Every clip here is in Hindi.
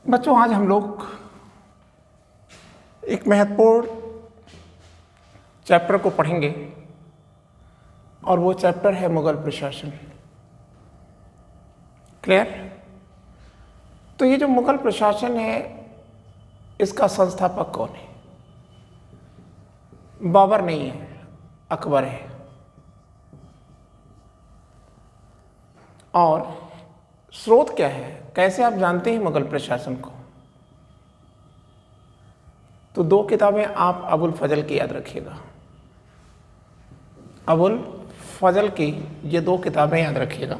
बच्चों, आज हम लोग एक महत्वपूर्ण चैप्टर को पढ़ेंगे और वो चैप्टर है मुगल प्रशासन। क्लियर? तो ये जो मुगल प्रशासन है, इसका संस्थापक कौन है? बाबर नहीं है, अकबर है। और स्रोत क्या है? कैसे आप जानते हैं मुगल प्रशासन को? तो दो किताबें आप अबुल फजल की याद रखिएगा। अबुल फजल की ये दो किताबें याद रखिएगा।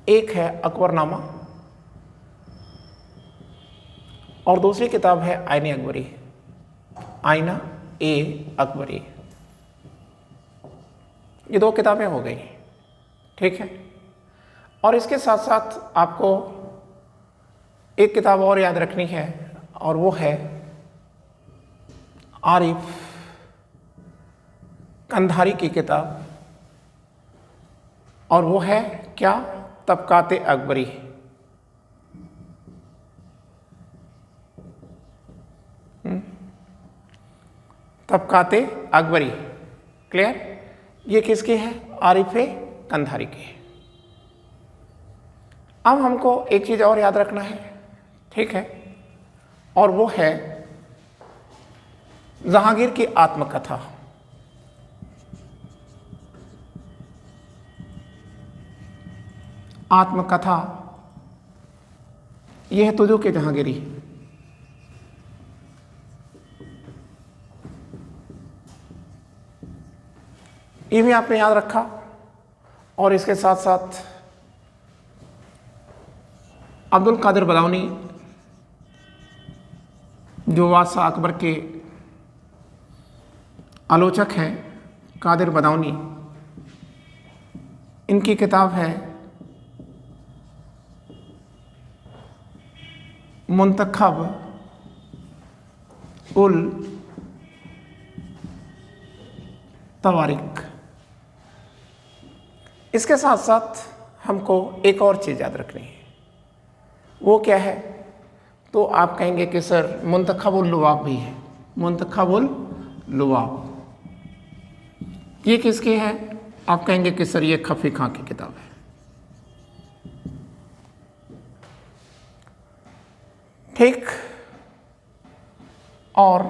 एक है अकबरनामा और दूसरी किताब है आईने अकबरी, आईना ए अकबरी। ये दो किताबें हो गई, ठीक है। और इसके साथ साथ आपको एक किताब और याद रखनी है और वो है आरिफ कंधारी की किताब, और वो है क्या? तबकाते अकबरी। तबकाते अकबरी। क्लियर? ये किसकी है? आरिफ कंधारी की है। अब हमको एक चीज और याद रखना है, ठीक है, और वो है जहांगीर की आत्मकथा। आत्मकथा यह है तुझो के जहांगीरी। ये भी आपने याद रखा। और इसके साथ साथ अब्दुल कादिर बदाऊनी, जो बादशाह अकबर के आलोचक हैं, कादिर बदाऊनी, इनकी किताब है मुंतखब उल तवारिक। इसके साथ साथ हमको एक और चीज़ याद रखनी है। वो क्या है? तो आप कहेंगे कि सर मुंतखब उल लुवाब भी है। मुंतखब उल लुवाब ये किसकी है? आप कहेंगे कि सर ये खफी खां की किताब है। ठीक। और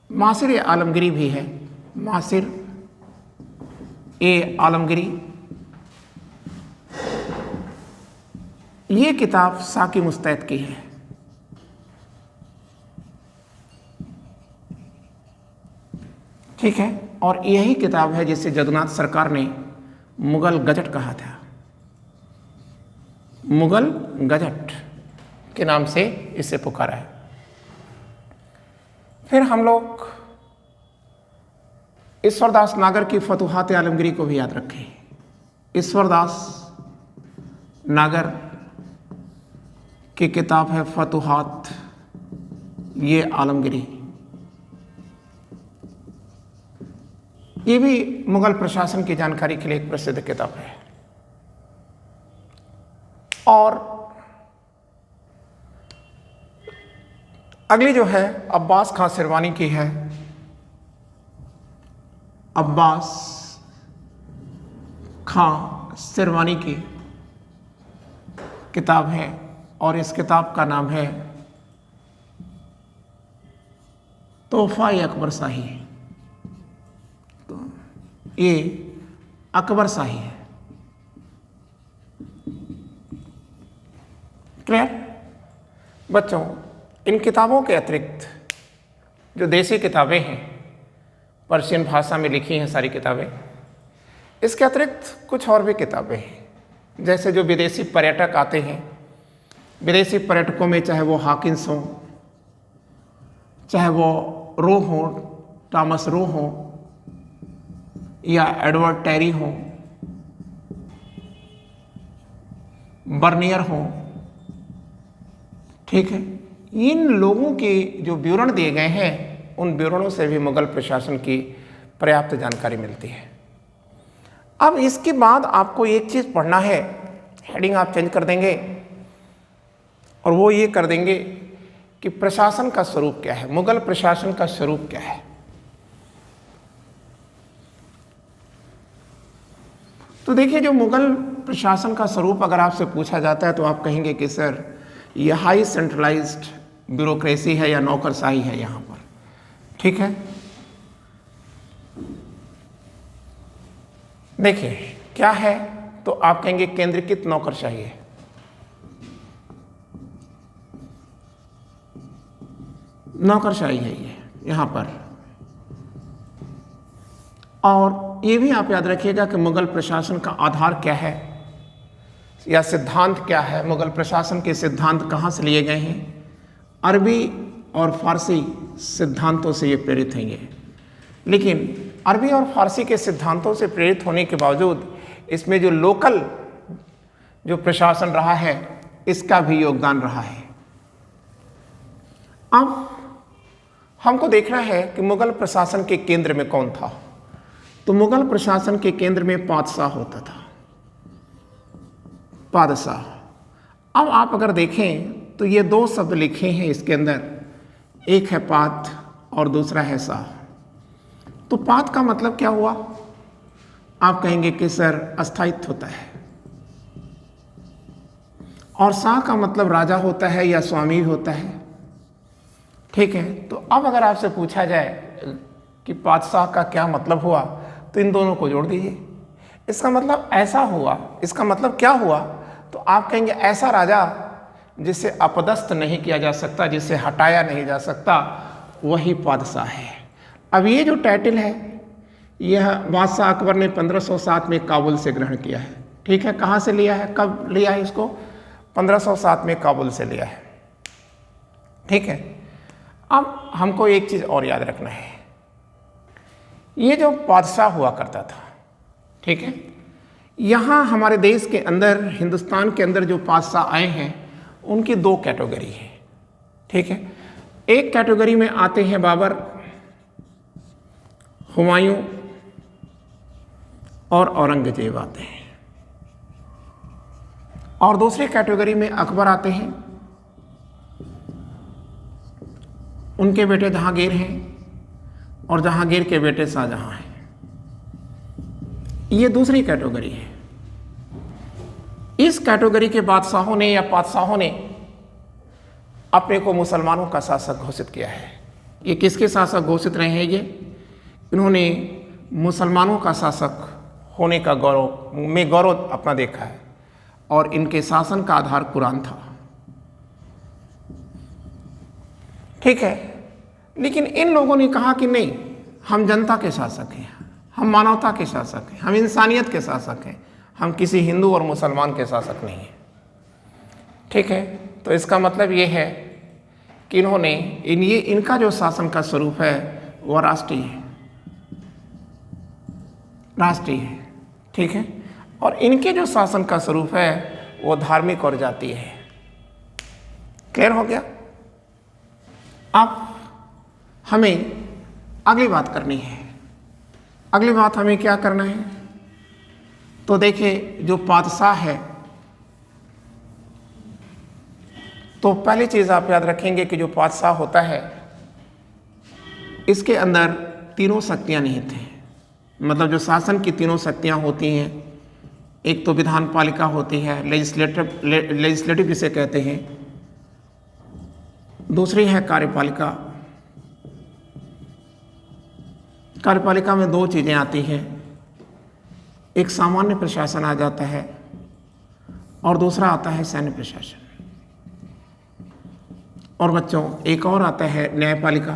मासिर आलमगिरी भी है। मासिर ए आलमगिरी, ये किताब साकी मुस्तैद की है। ठीक है। और यही किताब है जिसे जदुनाथ सरकार ने मुगल गजट कहा था। मुगल गजट के नाम से इसे पुकारा है। फिर हम लोग ईश्वरदास नागर की फतुहात आलमगिरी को भी याद रखें। ईश्वरदास नागर की किताब है फतुहात ये आलमगिरी। ये भी मुगल प्रशासन की जानकारी के लिए एक प्रसिद्ध किताब है। और अगली जो है अब्बास खां सिरवानी की है। अब्बास खां सिरवानी की किताब है और इस किताब का नाम है तोहफा-ए-अकबर शाही। तो ये अकबर शाही है। क्लियर? बच्चों, इन किताबों के अतिरिक्त जो देसी किताबें हैं, पर्शियन भाषा में लिखी हैं सारी किताबें, इसके अतिरिक्त कुछ और भी किताबें हैं। जैसे जो विदेशी पर्यटक आते हैं, विदेशी पर्यटकों में चाहे वो हॉकिंस हों, चाहे वो रो हों, टॉमस रो हों, या एडवर्ड टेरी हों, बर्नियर हों, ठीक है, इन लोगों के जो विवरण दिए गए हैं, उन विवरणों से भी मुगल प्रशासन की पर्याप्त जानकारी मिलती है। अब इसके बाद आपको एक चीज़ पढ़ना है, हेडिंग आप चेंज कर देंगे, और वो ये कर देंगे कि प्रशासन का स्वरूप क्या है, मुगल प्रशासन का स्वरूप क्या है। तो देखिए, जो मुगल प्रशासन का स्वरूप अगर आपसे पूछा जाता है तो आप कहेंगे कि सर ये हाई सेंट्रलाइज्ड ब्यूरोक्रेसी है या नौकरशाही है यहाँ पर, ठीक है। देखिए क्या है, तो आप कहेंगे केंद्रीकृत नौकरशाही है। नौकरशाही है ये यहाँ पर। और ये भी आप याद रखिएगा कि मुगल प्रशासन का आधार क्या है या सिद्धांत क्या है। मुगल प्रशासन के सिद्धांत कहाँ से लिए गए हैं? अरबी और फारसी सिद्धांतों से ये प्रेरित हैं ये। लेकिन अरबी और फारसी के सिद्धांतों से प्रेरित होने के बावजूद इसमें जो लोकल जो प्रशासन रहा है इसका भी योगदान रहा है। अब हमको देखना है कि मुगल प्रशासन के केंद्र में कौन था। तो मुगल प्रशासन के केंद्र में पादशाह होता था, पादशाह। अब आप अगर देखें तो ये दो शब्द लिखे हैं इसके अंदर, एक है पाद और दूसरा है शाह। तो पाद का मतलब क्या हुआ? आप कहेंगे कि सर अस्थायित्व होता है, और शाह का मतलब राजा होता है या स्वामी होता है, ठीक है। तो अब अगर आपसे पूछा जाए कि पादशाह का क्या मतलब हुआ, तो इन दोनों को जोड़ दीजिए। इसका मतलब ऐसा हुआ, इसका मतलब क्या हुआ? तो आप कहेंगे ऐसा राजा जिसे अपदस्थ नहीं किया जा सकता, जिसे हटाया नहीं जा सकता, वही पादशाह है। अब ये जो टाइटल है यह बादशाह अकबर ने 1507 में काबुल से ग्रहण किया है, ठीक है। कहाँ से लिया है, कब लिया है इसको? 1507 में काबुल से लिया है, ठीक है। अब हमको एक चीज़ और याद रखना है, ये जो बादशाह हुआ करता था, ठीक है, यहाँ हमारे देश के अंदर, हिंदुस्तान के अंदर जो बादशाह आए हैं उनकी दो कैटेगरी है, ठीक है। एक कैटेगरी में आते हैं बाबर, हुमायूं और औरंगजेब आते हैं, और दूसरी कैटेगरी में अकबर आते हैं, उनके बेटे जहांगीर हैं और जहांगीर के बेटे शाहजहां हैं। ये दूसरी कैटेगरी है। इस कैटेगरी के बादशाहों ने या पादशाहों ने अपने को मुसलमानों का शासक घोषित किया है। ये किसके शासक घोषित रहे हैं? ये इन्होंने मुसलमानों का शासक होने का गौरव अपना देखा है, और इनके शासन का आधार कुरान था, ठीक है। लेकिन इन लोगों ने कहा कि नहीं, हम जनता के शासक हैं, हम मानवता के शासक हैं, हम इंसानियत के शासक हैं, हम किसी हिंदू और मुसलमान के शासक नहीं हैं, ठीक है। तो इसका मतलब ये है कि इन्होंने इनका जो शासन का स्वरूप है वह राष्ट्रीय है, राष्ट्रीय है, ठीक है। और इनके जो शासन का स्वरूप है वो धार्मिक और जातीय है। क्लियर हो गया? अब हमें अगली बात करनी है। अगली बात हमें क्या करना है? तो देखिए, जो बादशाह है, तो पहली चीज़ आप याद रखेंगे कि जो बादशाह होता है इसके अंदर तीनों शक्तियाँ निहित हैं। मतलब जो शासन की तीनों शक्तियाँ होती हैं, एक तो विधान पालिका होती है, लेजिस्लेटिव जिसे कहते हैं, दूसरी है कार्यपालिका। कार्यपालिका में दो चीज़ें आती हैं, एक सामान्य प्रशासन आ जाता है और दूसरा आता है सैन्य प्रशासन। और बच्चों, एक और आता है न्यायपालिका।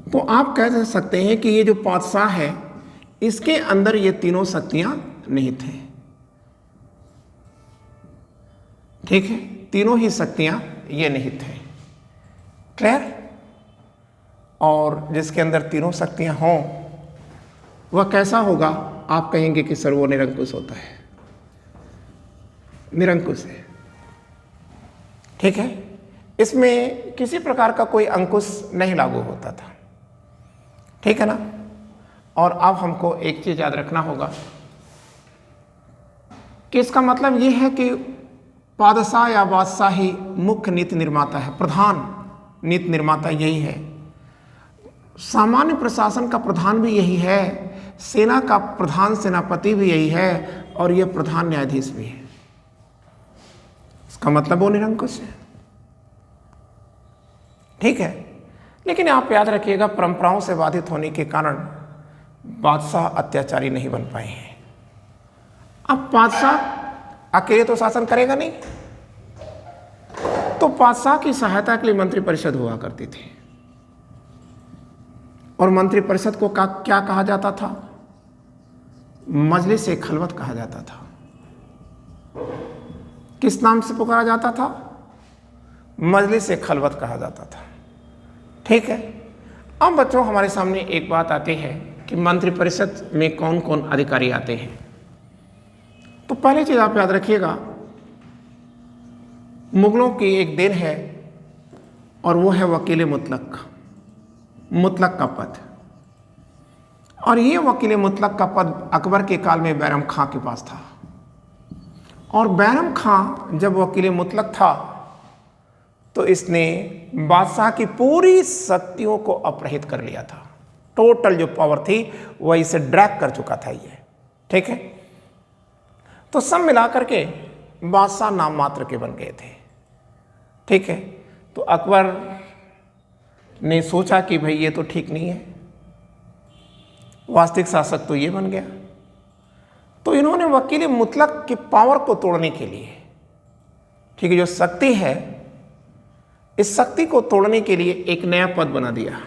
तो आप कह सकते हैं कि ये जो बादशाह है इसके अंदर ये तीनों शक्तियां निहित हैं, ठीक है। तीनों ही शक्तियां ये निहित हैं। क्लियर? और जिसके अंदर तीनों शक्तियां हों वह कैसा होगा? आप कहेंगे कि सर वो निरंकुश होता है, निरंकुश है, ठीक है। इसमें किसी प्रकार का कोई अंकुश नहीं लागू होता था, ठीक है ना। और अब हमको एक चीज़ याद रखना होगा कि इसका मतलब ये है कि पादशाह या बादशाह ही मुख्य नीति निर्माता है, प्रधान नीति निर्माता यही है। सामान्य प्रशासन का प्रधान भी यही है, सेना का प्रधान सेनापति भी यही है, और यह प्रधान न्यायाधीश भी है। इसका मतलब वो निरंकुश है, ठीक है। लेकिन आप याद रखिएगा, परंपराओं से बाधित होने के कारण बादशाह अत्याचारी नहीं बन पाए हैं। अब बादशाह अकेले तो शासन करेगा नहीं, तो बादशाह की सहायता के लिए मंत्रिपरिषद हुआ करती थी, और मंत्रिपरिषद को क्या कहा जाता था? मजलिस ए खलवत कहा जाता था। किस नाम से पुकारा जाता था? मजलिस ए खलवत कहा जाता था, ठीक है। अब बच्चों, हमारे सामने एक बात आती है कि मंत्रिपरिषद में कौन कौन अधिकारी आते हैं। तो पहली चीज आप याद रखिएगा, मुगलों की एक देन है, और वो है वकील मुतलक का पद। और ये वकील मुतलक का पद अकबर के काल में बैरम खां के पास था। और बैरम खां जब वकील मुतलक था, तो इसने बादशाह की पूरी शक्तियों को अपहृत कर लिया था। टोटल जो पावर थी वह इसे ड्रैग कर चुका था ये, ठीक है। तो सब मिलाकर के बादशाह नाम मात्र के बन गए थे, ठीक है। तो अकबर ने सोचा कि भाई ये तो ठीक नहीं है, वास्तविक शासक तो ये बन गया। तो इन्होंने वकील मुतलक की पावर को तोड़ने के लिए, ठीक है, जो शक्ति है, इस शक्ति को तोड़ने के लिए एक नया पद बना दिया,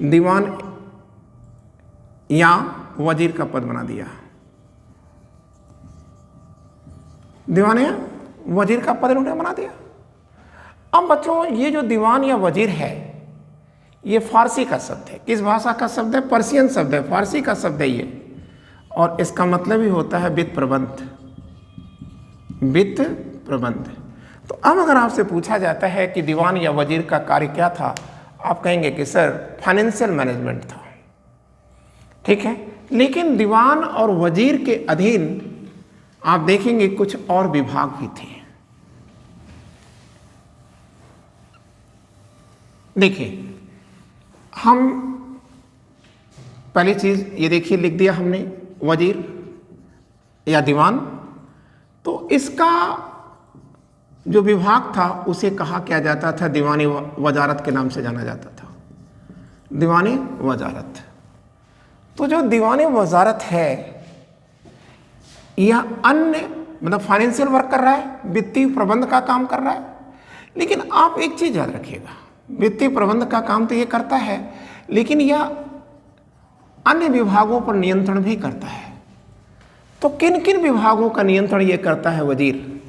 दीवान या वजीर का पद बना दिया। दीवान या वजीर का पद इन्होंने बना दिया। अब बच्चों, ये जो दीवान या वजीर है, ये फारसी का शब्द है। किस भाषा का शब्द है? पर्शियन शब्द है, फारसी का शब्द है ये। और इसका मतलब ही होता है वित्त प्रबंध, वित्त प्रबंध। तो अब अगर आपसे पूछा जाता है कि दीवान या वजीर का कार्य क्या था, आप कहेंगे कि सर फाइनेंशियल मैनेजमेंट था, ठीक है। लेकिन दीवान और वजीर के अधीन आप देखेंगे कुछ और विभाग भी थे। देखिए, हम पहली चीज ये देखिए, लिख दिया हमने वजीर या दीवान। तो इसका जो विभाग था उसे कहा क्या जाता था? दीवानी वजारत के नाम से जाना जाता था, दीवानी वजारत। तो जो दीवानी वजारत है, यह अन्य मतलब फाइनेंशियल वर्क कर रहा है, वित्तीय प्रबंध का काम कर रहा है। लेकिन आप एक चीज याद रखिएगा, वित्तीय प्रबंध का काम तो ये करता है, लेकिन यह अन्य विभागों पर नियंत्रण भी करता है। तो किन किन विभागों का नियंत्रण ये करता है वजीर?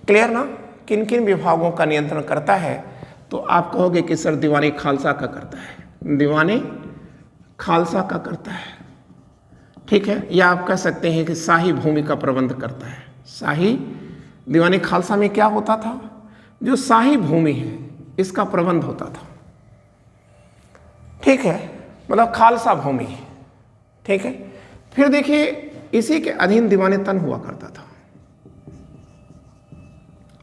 क्लियर ना? किन किन विभागों का नियंत्रण करता है? तो आप कहोगे कि सर दीवानी खालसा का करता है, दीवानी खालसा का करता है, ठीक है। या आप कह सकते हैं कि शाही भूमि का प्रबंध करता है। शाही दीवानी खालसा में क्या होता था? जो शाही भूमि है इसका प्रबंध होता था, ठीक है, मतलब खालसा भूमि, ठीक है। फिर देखिए, इसी के अधीन दीवानी तन हुआ करता था।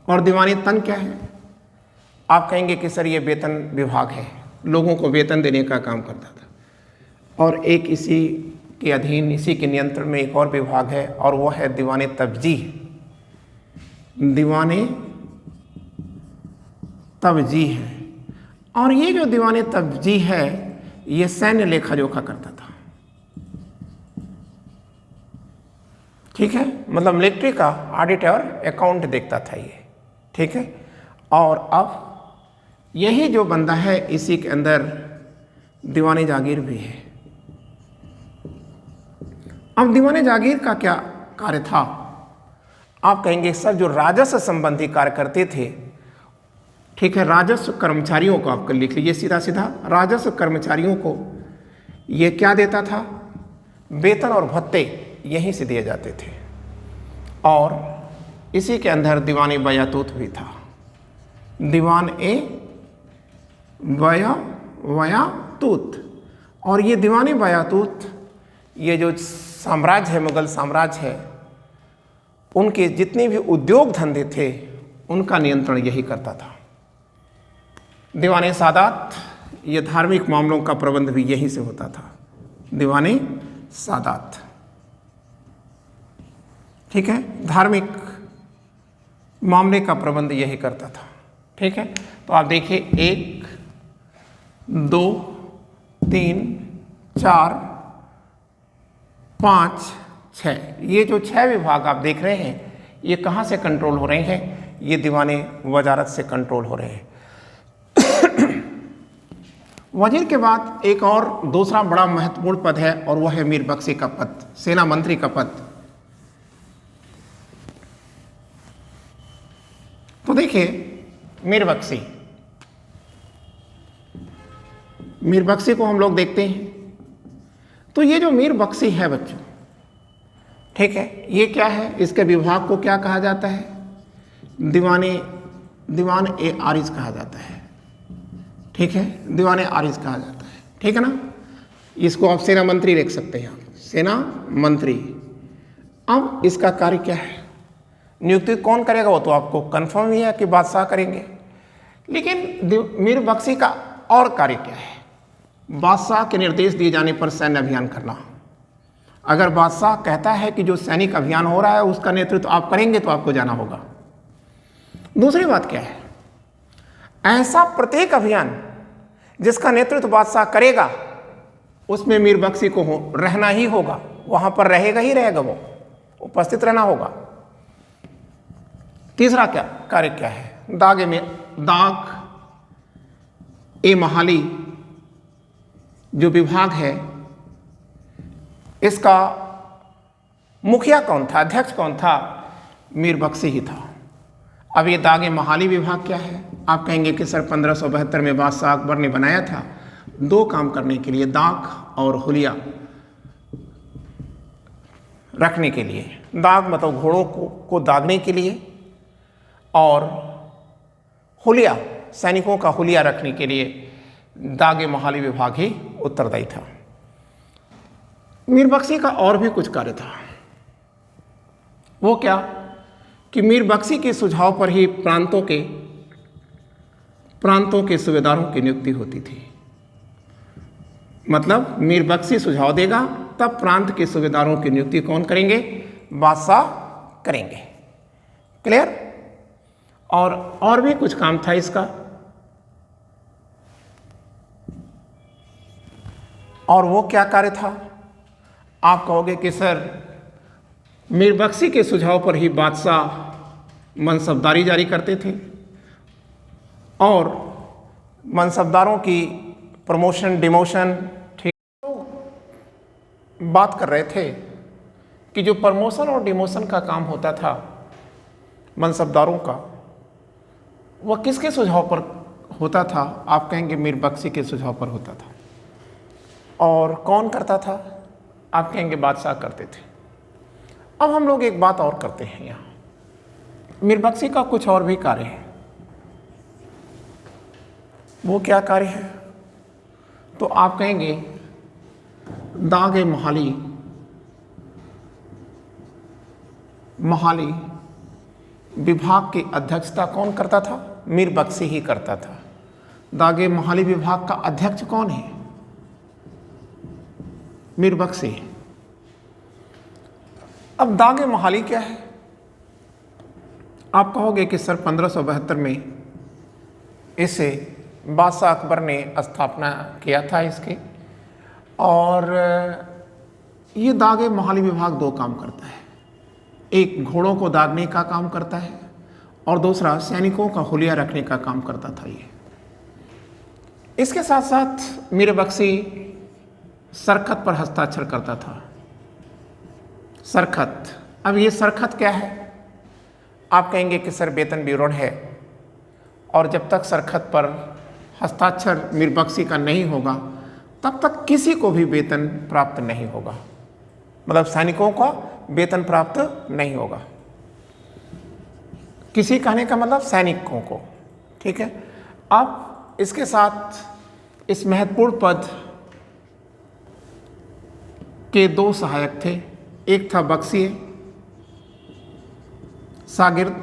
और दीवानी तन क्या है? आप कहेंगे कि सर ये वेतन विभाग है, लोगों को वेतन देने का काम करता था। और एक इसी के अधीन, इसी के नियंत्रण में एक और विभाग है, और वह है दीवाने तवजीह। दीवाने तवजीह है। और ये जो दीवाने तवजीह है, ये सैन्य लेखा जोखा करता था, ठीक है, मतलब मिलिट्री का ऑडिट और अकाउंट देखता था ये, ठीक है। और अब यही जो बंदा है, इसी के अंदर दीवाने जागीर भी है। अब दीवाने जागीर का क्या कार्य था? आप कहेंगे सर जो राजस्व संबंधी कार्य करते थे, ठीक है, राजस्व कर्मचारियों को आप लिख लीजिए सीधा सीधा। राजस्व कर्मचारियों को ये क्या देता था? वेतन और भत्ते यहीं से दिए जाते थे। और इसी के अंदर दीवान बयातूत भी था, दीवान ए बयातूत। और ये दीवान बयातूत ये जो साम्राज्य है, मुगल साम्राज्य है, उनके जितने भी उद्योग धंधे थे उनका नियंत्रण यही करता था। दीवाने सादात, ये धार्मिक मामलों का प्रबंध भी यहीं से होता था। दीवाने सादात, ठीक है, धार्मिक मामले का प्रबंध यही करता था। ठीक है, तो आप देखिए 1 2 3 4 5 6, ये जो 6 विभाग आप देख रहे हैं ये कहाँ से कंट्रोल हो रहे हैं? ये दीवाने वजारत से कंट्रोल हो रहे हैं। वजीर के बाद एक और दूसरा बड़ा महत्वपूर्ण पद है और वह है मीर बख्शी का पद, सेना मंत्री का पद। तो देखिए मीर बख्शी को हम लोग देखते हैं। तो ये जो मीर बख्शी है बच्चों, ठीक है, ये क्या है? इसके विभाग को क्या कहा जाता है? दीवान ए आरिज कहा जाता है। ठीक है, दीवान ए आरिज कहा जाता है। ठीक है ना, इसको आप सेना मंत्री लिख सकते हैं, सेना मंत्री। अब इसका कार्य क्या है? नियुक्ति कौन करेगा वो तो आपको कंफर्म ही है कि बादशाह करेंगे, लेकिन मीर बख्शी का और कार्य क्या है? बादशाह के निर्देश दिए जाने पर सैन्य अभियान करना। अगर बादशाह कहता है कि जो सैनिक अभियान हो रहा है उसका नेतृत्व आप करेंगे तो आपको जाना होगा। दूसरी बात क्या है? ऐसा प्रत्येक अभियान जिसका नेतृत्व बादशाह करेगा उसमें मीर बख्शी को रहना ही होगा, वहां पर रहेगा ही रहेगा, वो उपस्थित रहना होगा। तीसरा क्या कार्य क्या है? दाग ए महाली जो विभाग है इसका मुखिया कौन था, अध्यक्ष कौन था? मीर बख्शी ही था। अब ये दागे महाली विभाग क्या है? आप कहेंगे कि सर 1572 में बादशाह अकबर ने बनाया था 2 काम करने के लिए, दाग और हुलिया रखने के लिए। दाग मतलब घोड़ों को दागने के लिए, और हुलिया सैनिकों का हुलिया रखने के लिए दागे महाली विभाग ही उत्तरदायी था। मीर बख्शी का और भी कुछ कार्य था। वो क्या कि मीर बख्शी के सुझाव पर ही प्रांतों के सूबेदारों की नियुक्ति होती थी। मतलब मीर बख्शी सुझाव देगा तब प्रांत के सूबेदारों की नियुक्ति कौन करेंगे? बादशाह करेंगे। क्लियर? और भी कुछ काम था इसका, और वो क्या कार्य था? आप कहोगे कि सर मीर बख्शी के सुझाव पर ही बादशाह मनसबदारी जारी करते थे और मनसबदारों की प्रमोशन डिमोशन, ठीक, बात कर रहे थे कि जो प्रमोशन और डिमोशन का काम होता था मनसबदारों का, वह किसके सुझाव पर होता था? आप कहेंगे मीर बख्शी के सुझाव पर होता था। और कौन करता था? आप कहेंगे बादशाह करते थे। अब हम लोग एक बात और करते हैं, यहाँ मीर बख्शी का कुछ और भी कार्य है। वो क्या कार्य है? तो आप कहेंगे दागे महाली विभाग की अध्यक्षता कौन करता था? मीर बख्शी ही करता था। दागे महाली विभाग का अध्यक्ष कौन है? मीर बख्शी। अब दागे महाली क्या है? आप कहोगे कि सर 1572 में इसे बादशाह अकबर ने स्थापना किया था इसके, और ये दागे महाली विभाग 2 काम करता है। एक घोड़ों को दागने का काम करता है और दूसरा सैनिकों का हुलिया रखने का काम करता था ये। इसके साथ साथ मीर बख्शी सरखत पर हस्ताक्षर करता था। सरखत, अब ये सरखत क्या है? आप कहेंगे कि सर वेतन विवरण है, और जब तक सरखत पर हस्ताक्षर मीर बख्शी का नहीं होगा तब तक किसी को भी वेतन प्राप्त नहीं होगा, मतलब सैनिकों का वेतन प्राप्त नहीं होगा। किसी कहने का मतलब सैनिकों को, ठीक है। अब इसके साथ इस महत्वपूर्ण पद के दो सहायक थे, एक था बख्शिए शागिर्द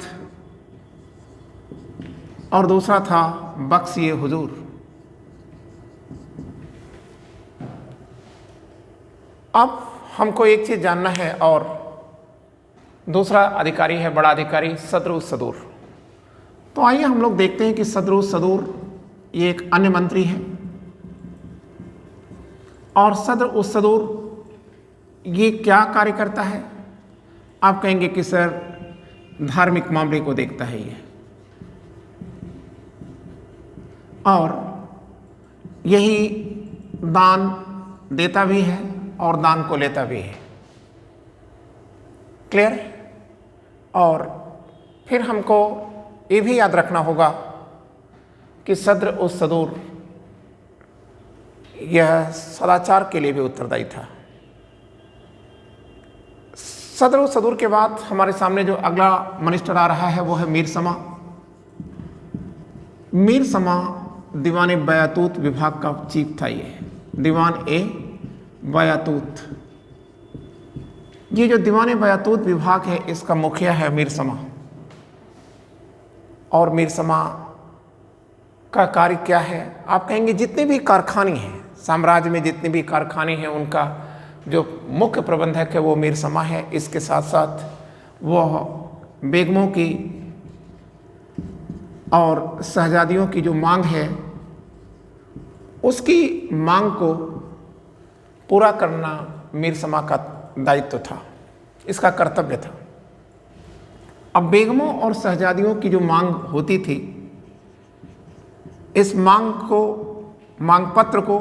और दूसरा था बख्शिए हुजूर। अब हमको एक चीज़ जानना है, और दूसरा अधिकारी है बड़ा अधिकारी सदरुस सदूर। तो आइए हम लोग देखते हैं कि सदरुस सदूर ये एक अन्य मंत्री है, और सदर उस सदूर ये क्या कार्य करता है। आप कहेंगे कि सर धार्मिक मामले को देखता है ये, और यही दान देता भी है और दान को लेता भी है। क्लियर है। और फिर हमको ये भी याद रखना होगा कि सदर उस सदूर यह सदाचार के लिए भी उत्तरदायी था। सदर उस सदूर के बाद हमारे सामने जो अगला मिनिस्टर आ रहा है वो है मीर समा। मीर समा दीवान बयातूत विभाग का चीफ था। ये दीवान ए बयातूत, ये जो दीवान बयातूत विभाग है इसका मुखिया है मीर समा। और मीर समा का कार्य क्या है। आप कहेंगे जितने भी कारखाने हैं साम्राज्य में, जितने भी कारखाने हैं उनका जो मुख्य प्रबंधक है वो मीर समा है। इसके साथ साथ वह बेगमों की और शहजादियों की जो मांग है उसकी मांग को पूरा करना मीर समा का दायित्व था, इसका कर्तव्य था। अब बेगमों और शहजादियों की जो मांग होती थी, इस मांग पत्र को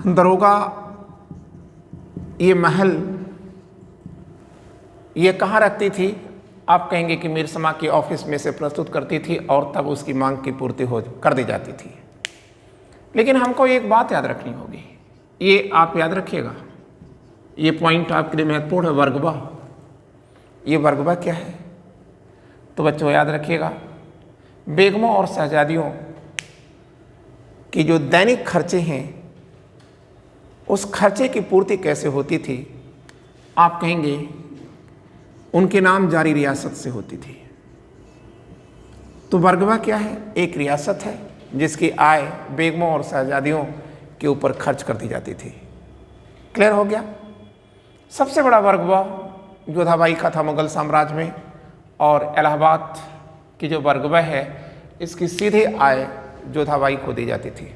दरोगा ये महल ये कहाँ रखती थी। आप कहेंगे कि मीर समा के ऑफिस में से प्रस्तुत करती थी और तब उसकी मांग की पूर्ति कर दी जाती थी। लेकिन हमको एक बात याद रखनी होगी, ये आप याद रखिएगा, ये पॉइंट आपके लिए महत्वपूर्ण है। वर्गवा, ये वर्गवा क्या है तो बच्चों याद रखिएगा, बेगमों और शहजादियों की जो दैनिक खर्चे हैं उस खर्चे की पूर्ति कैसे होती थी। आप कहेंगे उनके नाम जारी रियासत से होती थी। तो वर्गवा क्या है, एक रियासत है जिसकी आय बेगमों और शहजादियों के ऊपर खर्च कर दी जाती थी। क्लियर हो गया। सबसे बड़ा वर्गवा जोधाबाई का था मुगल साम्राज्य में, और इलाहाबाद की जो वर्गवा है इसकी सीधे आय जोधाबाई को दी जाती थी।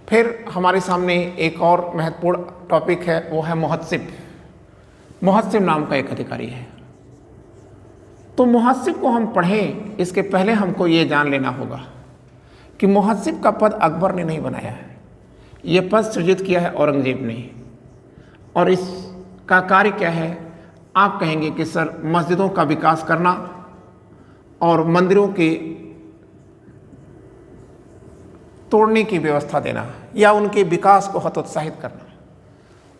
फिर हमारे सामने एक और महत्वपूर्ण टॉपिक है, वो है मुहत्सिब। मुहत्सिब नाम का एक अधिकारी है। तो मुहत्सिब को हम पढ़ें इसके पहले हमको ये जान लेना होगा कि मुहत्सिब का पद अकबर ने नहीं बनाया है, ये पद सृजित किया है औरंगजेब ने। और इसका कार्य क्या है। आप कहेंगे कि सर मस्जिदों का विकास करना और मंदिरों के तोड़ने की व्यवस्था देना या उनके विकास को हतोत्साहित करना।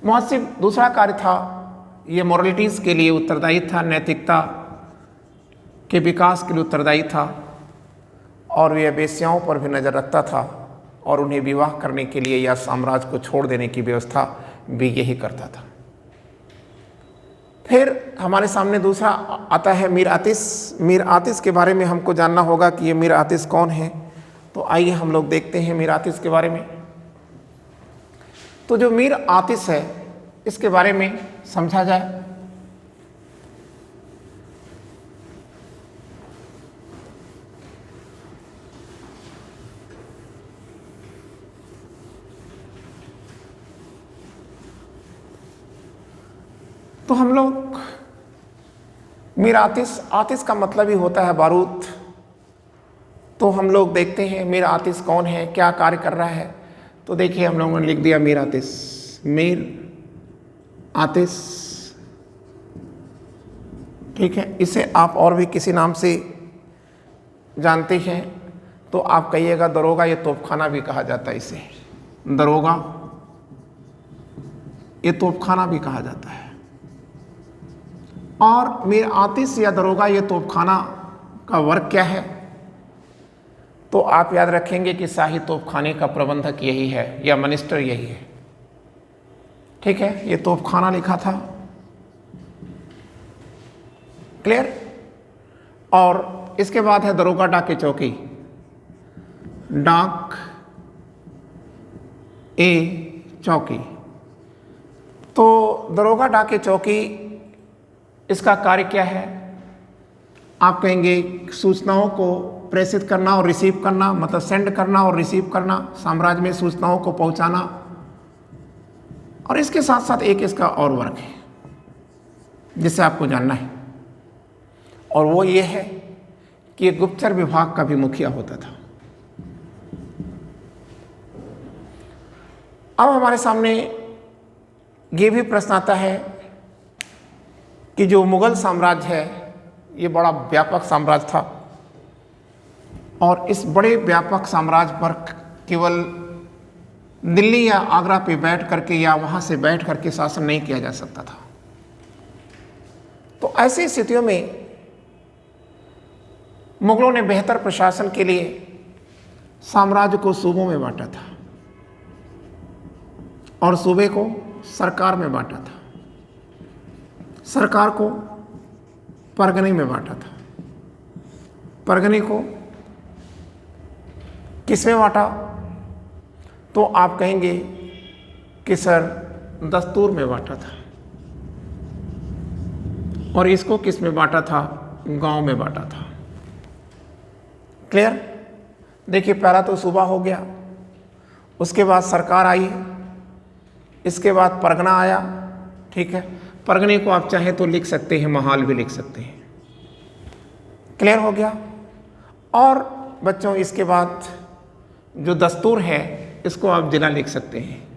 मुहत्सिब दूसरा कार्य था, ये मोरलिटीज़ के लिए उत्तरदायी था, नैतिकता के विकास के लिए उत्तरदायी था, और यह वेश्याओं पर भी नज़र रखता था और उन्हें विवाह करने के लिए या साम्राज्य को छोड़ देने की व्यवस्था भी यही करता था। फिर हमारे सामने दूसरा आता है मीर आतिश। मीर आतिश के बारे में हमको जानना होगा कि ये मीर आतिश कौन है। तो आइए हम लोग देखते हैं मीर आतिश के बारे में। तो जो मीर आतिश है इसके बारे में समझा जाए। तो हम लोग मीर आतिश, आतिश का मतलब ही होता है बारूद। तो हम लोग देखते हैं मीर आतिश कौन है, क्या कार्य कर रहा है। तो देखिए हम लोगों ने लिख दिया मीर आतिश। मीर आतिश, ठीक है। इसे आप और भी किसी नाम से जानते हैं तो आप कहिएगा दरोगा, ये तोपखाना भी कहा जाता है इसे। दरोगा, ये तोपखाना भी कहा जाता है। और मीर आतिश या दरोगा ये तोपखाना का वर्क क्या है। तो आप याद रखेंगे कि शाही तोपखाने का प्रबंधक यही है या मिनिस्टर यही है। ठीक है, ये तोपखाना लिखा था, क्लियर। और इसके बाद है दरोगा डाके चौकी, डाक ए चौकी। तो दरोगा डाके चौकी, इसका कार्य क्या है? आप कहेंगे सूचनाओं को प्रेषित करना और रिसीव करना, मतलब सेंड करना और रिसीव करना, साम्राज्य में सूचनाओं को पहुंचाना। और इसके साथ साथ एक इसका और वर्ग है जिसे आपको जानना है, और वो ये है कि ये गुप्तचर विभाग का भी मुखिया होता था। अब हमारे सामने ये भी प्रश्न आता है कि जो मुगल साम्राज्य है ये बड़ा व्यापक साम्राज्य था, और इस बड़े व्यापक साम्राज्य पर केवल दिल्ली या आगरा पे बैठ करके या वहाँ से बैठ करके शासन नहीं किया जा सकता था। तो ऐसी स्थितियों में मुगलों ने बेहतर प्रशासन के लिए साम्राज्य को सूबों में बांटा था और सूबे को सरकार में बांटा था, सरकार को परगने में बांटा था, परगने को किसमें बांटा? तो आप कहेंगे कि सर दस्तूर में बांटा था, और इसको किस में बांटा था? गांव में बांटा था। क्लियर? देखिए, पहला तो सूबा हो गया, उसके बाद सरकार आई, इसके बाद परगना आया। ठीक है, परगने को आप चाहे तो लिख सकते हैं, महाल भी लिख सकते हैं। क्लियर हो गया? और बच्चों, इसके बाद जो दस्तूर है इसको आप जिला लिख सकते हैं,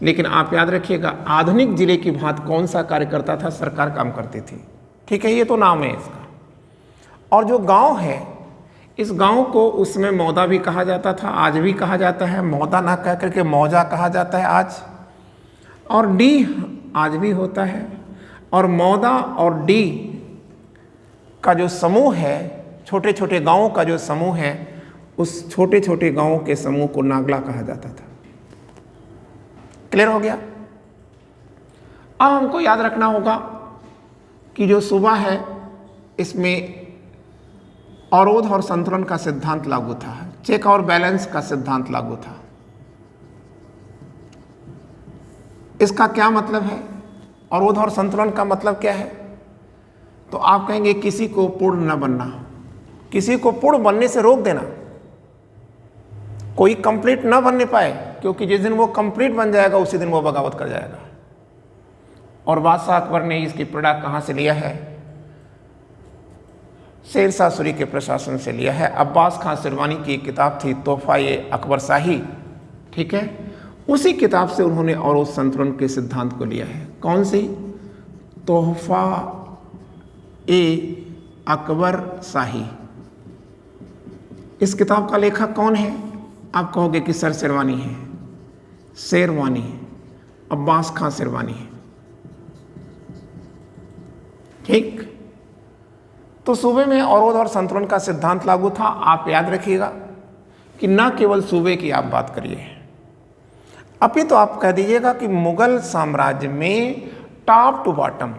लेकिन आप याद रखिएगा आधुनिक जिले की भांति कौन सा कार्य करता था? सरकार काम करती थी। ठीक है, ये तो नाम है इसका। और जो गांव है, इस गांव को उसमें मौदा भी कहा जाता था, आज भी कहा जाता है, मौदा ना कह करके मौजा कहा जाता है आज, और डी आज भी होता है। और मौदा और डी का जो समूह है, छोटे छोटे गांवों का जो समूह है, उस छोटे छोटे गांवों के समूह को नागला कहा जाता था। क्लियर हो गया? अब हमको याद रखना होगा कि जो सूबा है इसमें अवरोध और संतुलन का सिद्धांत लागू था, चेक और बैलेंस का सिद्धांत लागू था। इसका क्या मतलब है? अवरोध और संतुलन का मतलब क्या है? तो आप कहेंगे किसी को पूर्ण न बनना, किसी को पूर्ण बनने से रोक देना, कोई कंप्लीट न बनने पाए, क्योंकि जिस दिन वो कंप्लीट बन जाएगा उसी दिन वो बगावत कर जाएगा। और बादशाह अकबर ने इसकी प्रेरणा कहाँ से लिया है? शेरशाह सूरी के प्रशासन से लिया है। अब्बास खां सिरवानी की एक किताब थी तोहफा-ए अकबर शाही, ठीक है, उसी किताब से उन्होंने अवरोध संतुलन के सिद्धांत को लिया है। कौन सी? तोहफा-ए अकबर शाही। इस किताब का लेखक कौन है? आप कहोगे कि सर शेरवानी है, शेरवानी है, अब्बास खां सिरवानी है। ठीक, तो सूबे में अवरोध और संतुलन का सिद्धांत लागू था। आप याद रखिएगा कि न केवल सूबे की आप बात करिए, अभी तो आप कह दीजिएगा कि मुगल साम्राज्य में टॉप टू बॉटम,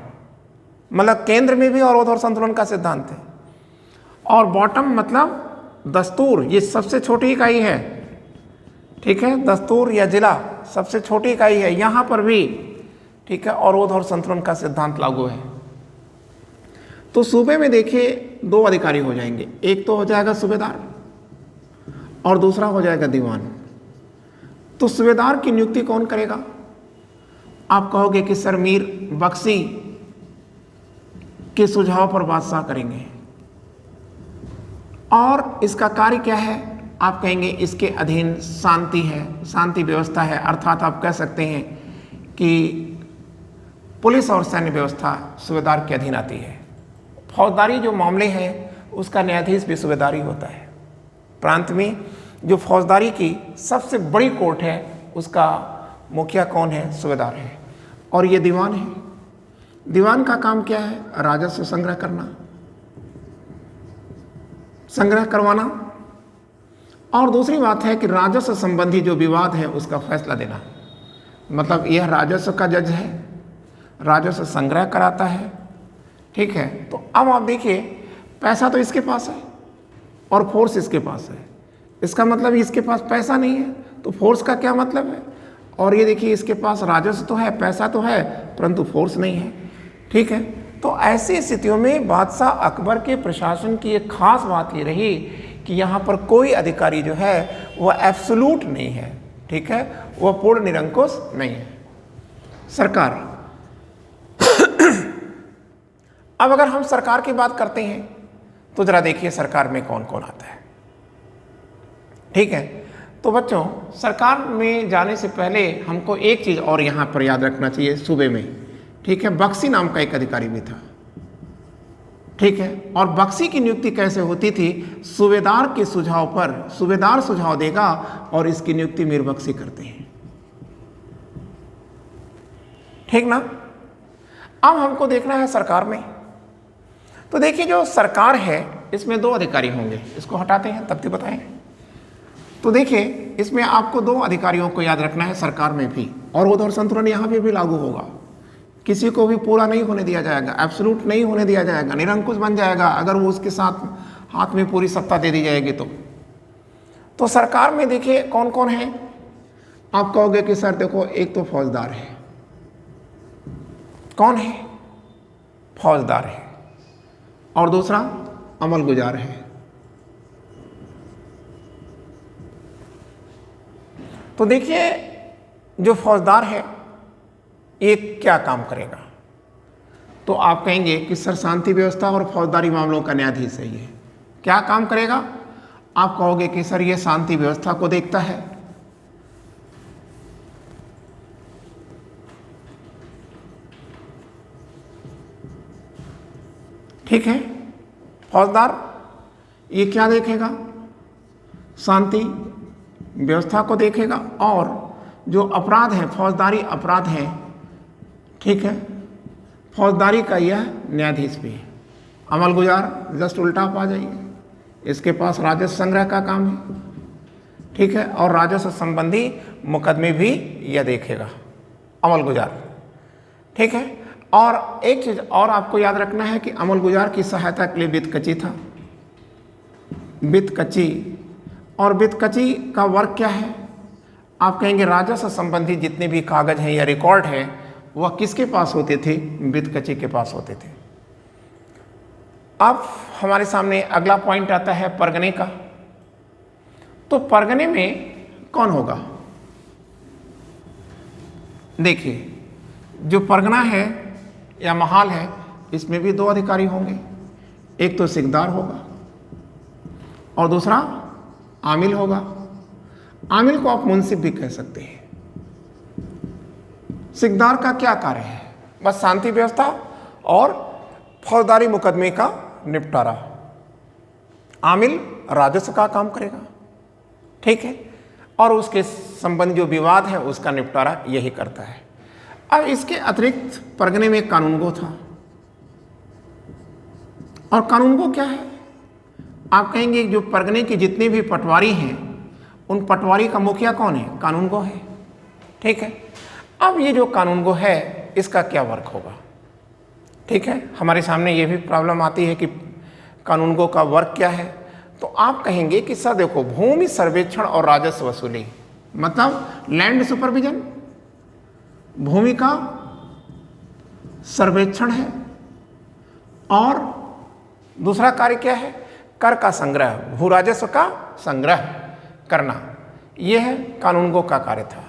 मतलब केंद्र में भी अवरोध और संतुलन का सिद्धांत है, और बॉटम मतलब दस्तूर, ये सबसे छोटी इकाई है। ठीक है, दस्तूर या जिला सबसे छोटी इकाई है, यहाँ पर भी ठीक है अवरोध और संतुलन का सिद्धांत लागू है। तो सूबे में देखिए दो अधिकारी हो जाएंगे, एक तो हो जाएगा सूबेदार और दूसरा हो जाएगा दीवान। तो सूबेदार की नियुक्ति कौन करेगा? आप कहोगे कि सर मीर बख्शी के सुझाव पर बादशाह करेंगे। और इसका कार्य क्या है? आप कहेंगे इसके अधीन शांति है, शांति व्यवस्था है, अर्थात आप कह सकते हैं कि पुलिस और सैन्य व्यवस्था सूबेदार के अधीन आती है। फौजदारी जो मामले हैं उसका न्यायाधीश भी सूबेदारी होता है। प्रांत में जो फौजदारी की सबसे बड़ी कोर्ट है उसका मुखिया कौन है? सूबेदार है। और ये दीवान है। दीवान का काम क्या है? राजस्व संग्रह करना, संग्रह करवाना, और दूसरी बात है कि राजस्व संबंधी जो विवाद है उसका फैसला देना, मतलब यह राजस्व का जज है, राजस्व संग्रह कराता है, ठीक है। तो अब आप देखिए, पैसा तो इसके पास है और फोर्स इसके पास है, इसका मतलब इसके पास पैसा नहीं है, तो फोर्स का क्या मतलब है। और ये देखिए, इसके पास राजस्व तो है, पैसा तो है, परंतु फोर्स नहीं है, ठीक है। तो ऐसी स्थितियों में बादशाह अकबर के प्रशासन की एक खास बात ये रही कि यहाँ पर कोई अधिकारी जो है वह एब्सोल्यूट नहीं है, ठीक है, वह पूर्ण निरंकुश नहीं है। सरकार, अब अगर हम सरकार की बात करते हैं तो जरा देखिए सरकार में कौन कौन आता है, ठीक है। तो बच्चों, सरकार में जाने से पहले हमको एक चीज़ और यहाँ पर याद रखना चाहिए, सूबे में, ठीक है, बख्शी नाम का एक अधिकारी भी था, ठीक है। और बख्शी की नियुक्ति कैसे होती थी, सूबेदार के सुझाव पर, सूबेदार सुझाव देगा और इसकी नियुक्ति मीर बख्शी करते हैं, ठीक ना। अब हमको देखना है सरकार में, तो देखिए जो सरकार है इसमें दो अधिकारी होंगे, इसको हटाते हैं तब तक बताएं। तो देखिए, इसमें आपको दो अधिकारियों को याद रखना है सरकार में भी, और उधर संतुलन यहाँ पे भी लागू होगा। किसी को भी पूरा नहीं होने दिया जाएगा, एब्सोल्यूट नहीं होने दिया जाएगा, निरंकुश बन जाएगा अगर वो उसके साथ हाथ में पूरी सत्ता दे दी जाएगी तो सरकार में देखिए कौन कौन है। आप कहोगे कि सर देखो, एक तो फौजदार है, कौन है, फौजदार है, और दूसरा अमल गुजार है। तो देखिए, जो फौजदार है ये क्या काम करेगा, तो आप कहेंगे कि सर शांति व्यवस्था और फौजदारी मामलों का न्यायाधीश है, ये क्या काम करेगा। आप कहोगे कि सर ये शांति व्यवस्था को देखता है, ठीक है। फौजदार ये क्या देखेगा, शांति व्यवस्था को देखेगा, और जो अपराध है, फौजदारी अपराध है, ठीक है, फौजदारी का यह न्यायाधीश भी है। अमल गुजार जस्ट उल्टा आप आ जाइए, इसके पास राजस्व संग्रह का काम है, ठीक है, और राजस्व संबंधी मुकदमे भी यह देखेगा, अमल गुजार, ठीक है। और एक चीज़ और आपको याद रखना है कि अमल गुजार की सहायता के लिए बितकची था, बितकची, और बितकची का वर्क क्या है। आप कहेंगे राजस्व संबंधी जितने भी कागज हैं या रिकॉर्ड है वह किसके पास होते थे, बितकची के पास होते थे। अब हमारे सामने अगला पॉइंट आता है परगने का। तो परगने में कौन होगा, देखिए जो परगना है या महाल है इसमें भी दो अधिकारी होंगे, एक तो सिकदार होगा और दूसरा आमिल होगा। आमिल को आप मुंसिफ भी कह सकते हैं। सिकदार का क्या कार्य है, बस शांति व्यवस्था और फौजदारी मुकदमे का निपटारा। आमिल राजस्व का काम करेगा, ठीक है, और उसके संबंध जो विवाद है उसका निपटारा यही करता है। अब इसके अतिरिक्त परगने में कानूनगो था, और कानूनगो क्या है, आप कहेंगे जो परगने की जितने भी पटवारी हैं उन पटवारी का मुखिया कौन है, कानूनगो है, ठीक है। अब ये जो कानूनगो है इसका क्या वर्क होगा, ठीक है। हमारे सामने ये भी प्रॉब्लम आती है कि कानूनगो का वर्क क्या है। तो आप कहेंगे कि सर देखो, भूमि सर्वेक्षण और राजस्व वसूली, मतलब लैंड सुपरविजन, भूमि का सर्वेक्षण है, और दूसरा कार्य क्या है, कर का संग्रह, भू राजस्व का संग्रह करना, यह है कानूनगो का कार्य था।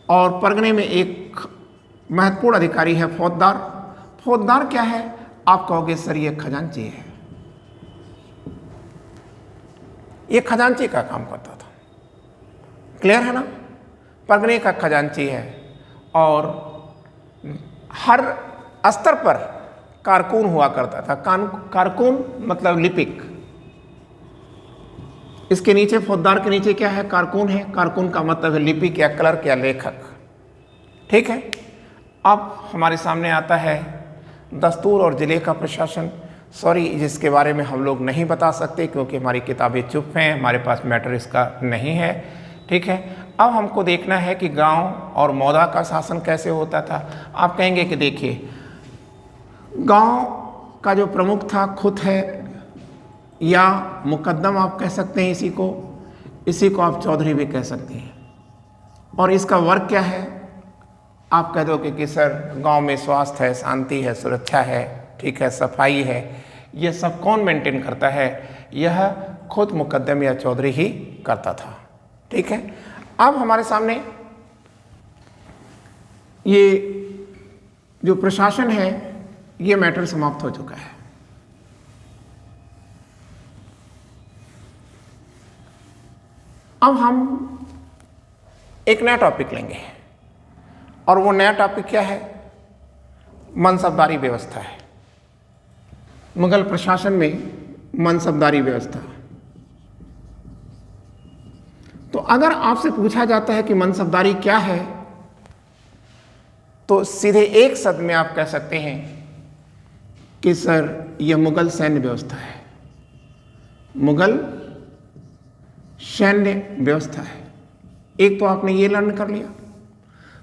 और परगने में एक महत्वपूर्ण अधिकारी है फौजदार। फौजदार क्या है, आप कहोगे सर ये खजांची है, ये खजांची का काम करता था, क्लियर है ना। परगने का खजांची है, और हर स्तर पर कारकुन हुआ करता था। कारकुन मतलब लिपिक, इसके नीचे फौजदार के नीचे क्या है, कारकुन है। कारकुन का मतलब है लिपिक या क्लर्क या लेखक, ठीक है। अब हमारे सामने आता है दस्तूर और जिले का प्रशासन। सॉरी, जिसके बारे में हम लोग नहीं बता सकते क्योंकि हमारी किताबें चुप हैं, हमारे पास मैटर इसका नहीं है। ठीक है, अब हमको देखना है कि गांव और मौदा का शासन कैसे होता था। आप कहेंगे कि देखिए, गांव का जो प्रमुख था खुद है या मुकद्दम आप कह सकते हैं इसी को आप चौधरी भी कह सकते हैं। और इसका वर्क क्या है? आप कह दो कि सर गांव में स्वास्थ्य है, शांति है, सुरक्षा है, ठीक है, सफाई है, ये सब कौन मेंटेन करता है? यह खुद मुकद्दम या चौधरी ही करता था। ठीक है, अब हमारे सामने ये जो प्रशासन है ये मैटर समाप्त हो चुका है। अब हम एक नया टॉपिक लेंगे और वो नया टॉपिक क्या है? मनसबदारी व्यवस्था है। मुगल प्रशासन में मनसबदारी व्यवस्था। तो अगर आपसे पूछा जाता है कि मनसबदारी क्या है, तो सीधे एक शब्द में आप कह सकते हैं कि सर यह मुगल सैन्य व्यवस्था है। मुगल सैन्य व्यवस्था है। एक तो आपने ये लर्न कर लिया।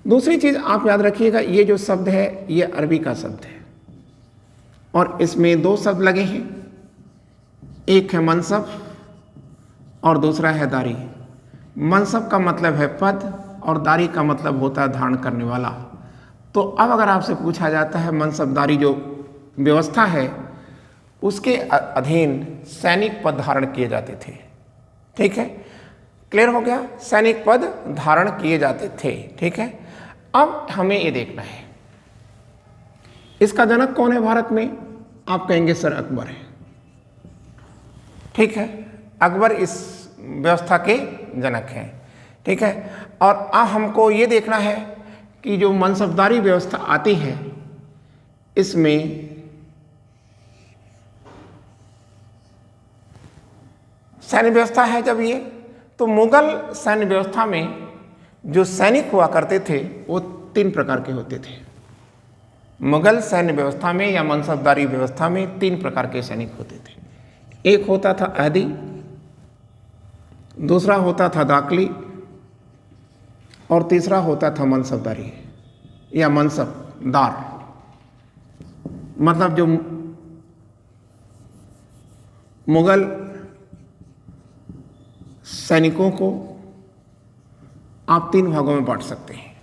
दूसरी चीज आप याद रखिएगा, ये जो शब्द है ये अरबी का शब्द है और इसमें दो शब्द लगे हैं, एक है मनसब और दूसरा है दारी। मनसब का मतलब है पद और दारी का मतलब होता है धारण करने वाला। तो अब अगर आपसे पूछा जाता है मनसबदारी जो व्यवस्था है उसके अधीन सैनिक पद धारण किए जाते थे। ठीक है, क्लियर हो गया? सैनिक पद धारण किए जाते थे। ठीक है, अब हमें ये देखना है इसका जनक कौन है भारत में? आप कहेंगे सर अकबर है। ठीक है, अकबर इस व्यवस्था के जनक हैं। ठीक है, और अब हमको ये देखना है कि जो मनसबदारी व्यवस्था आती है इसमें सैन्य व्यवस्था है जब ये, तो मुगल सैन्य व्यवस्था में जो सैनिक हुआ करते थे वो तीन प्रकार के होते थे। मुगल सैन्य व्यवस्था में या मनसबदारी व्यवस्था में तीन प्रकार के सैनिक होते थे। एक होता था अहदी, दूसरा होता था दाखली और तीसरा होता था मनसबदारी या मनसबदार। मतलब जो मुगल सैनिकों को आप तीन भागों में बांट सकते हैं।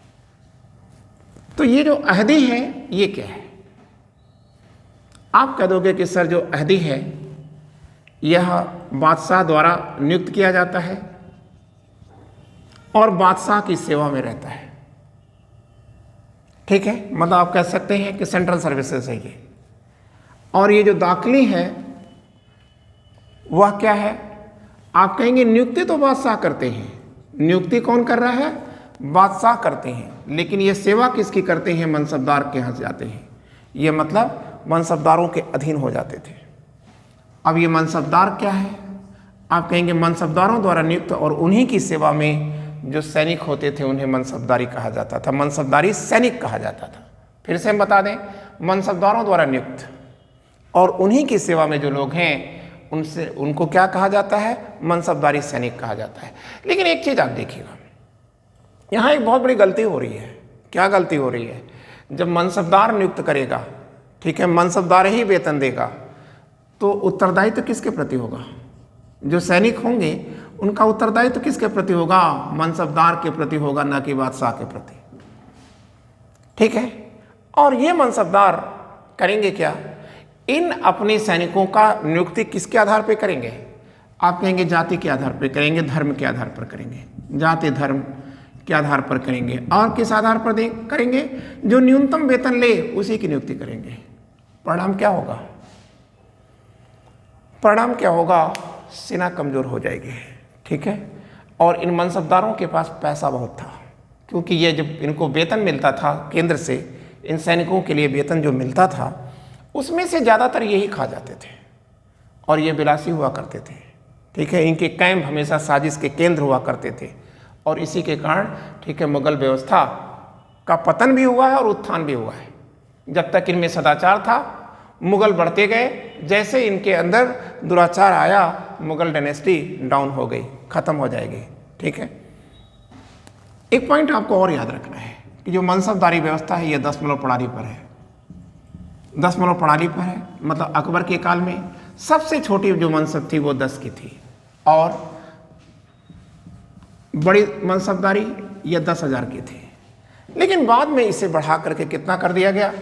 तो ये जो अहदी है ये क्या है? आप कह दोगे कि सर जो अहदी है यह बादशाह द्वारा नियुक्त किया जाता है और बादशाह की सेवा में रहता है। ठीक है, मतलब आप कह सकते हैं कि सेंट्रल सर्विसेज है ये। और ये जो दाखिली है वह क्या है? आप कहेंगे नियुक्ति तो बादशाह करते हैं। नियुक्ति कौन कर रहा है? बादशाह करते हैं, लेकिन ये सेवा किसकी करते हैं? मनसबदार के यहाँ जाते हैं। ये मतलब मनसबदारों के अधीन हो जाते थे। अब ये मनसबदार क्या है? आप कहेंगे मनसबदारों द्वारा नियुक्त और उन्हीं की सेवा में जो सैनिक होते थे उन्हें मनसबदारी कहा जाता था। मनसबदारी सैनिक कहा जाता था। फिर से हम बता दें, मनसबदारों द्वारा नियुक्त और उन्हीं की सेवा में जो लोग हैं उनको क्या कहा जाता है? मनसबदारी सैनिक कहा जाता है। लेकिन एक चीज़ आप देखिएगा, यहाँ एक बहुत बड़ी गलती हो रही है। क्या गलती हो रही है? जब मनसबदार नियुक्त करेगा, ठीक है, मनसबदार ही वेतन देगा, तो उत्तरदायित्व किसके प्रति होगा? जो सैनिक होंगे उनका उत्तरदायित्व किसके प्रति होगा? मनसबदार के प्रति होगा, न कि बादशाह के प्रति। ठीक है, और ये मनसबदार करेंगे क्या? इन अपने सैनिकों का नियुक्ति किसके आधार पर करेंगे? आप कहेंगे जाति के आधार पर करेंगे, धर्म के आधार पर करेंगे। जाति धर्म के आधार पर करेंगे। और किस आधार पर करेंगे? जो न्यूनतम वेतन ले उसी की नियुक्ति करेंगे। परिणाम क्या होगा? परिणाम क्या होगा? सेना कमजोर हो जाएगी। ठीक है, और इन मनसबदारों के पास पैसा बहुत था, क्योंकि ये जब इनको वेतन मिलता था केंद्र से, इन सैनिकों के लिए वेतन जो मिलता था उसमें से ज़्यादातर यही खा जाते थे और ये विलासी हुआ करते थे। ठीक है, इनके कैंप हमेशा साजिश के केंद्र हुआ करते थे और इसी के कारण, ठीक है, मुगल व्यवस्था का पतन भी हुआ है और उत्थान भी हुआ है। जब तक इनमें सदाचार था मुगल बढ़ते गए, जैसे इनके अंदर दुराचार आया मुगल डायनेस्टी डाउन हो गई, खत्म हो जाएगी। ठीक है, एक पॉइंट आपको और याद रखना है कि जो मनसबदारी व्यवस्था है ये 10 प्रणाली पर है। 10 प्रणाली पर है, मतलब अकबर के काल में सबसे छोटी जो मनसब थी वो 10 की थी, और बड़ी मनसबदारी ये 10,000 की थी। लेकिन बाद में इसे बढ़ा करके कितना कर दिया गया,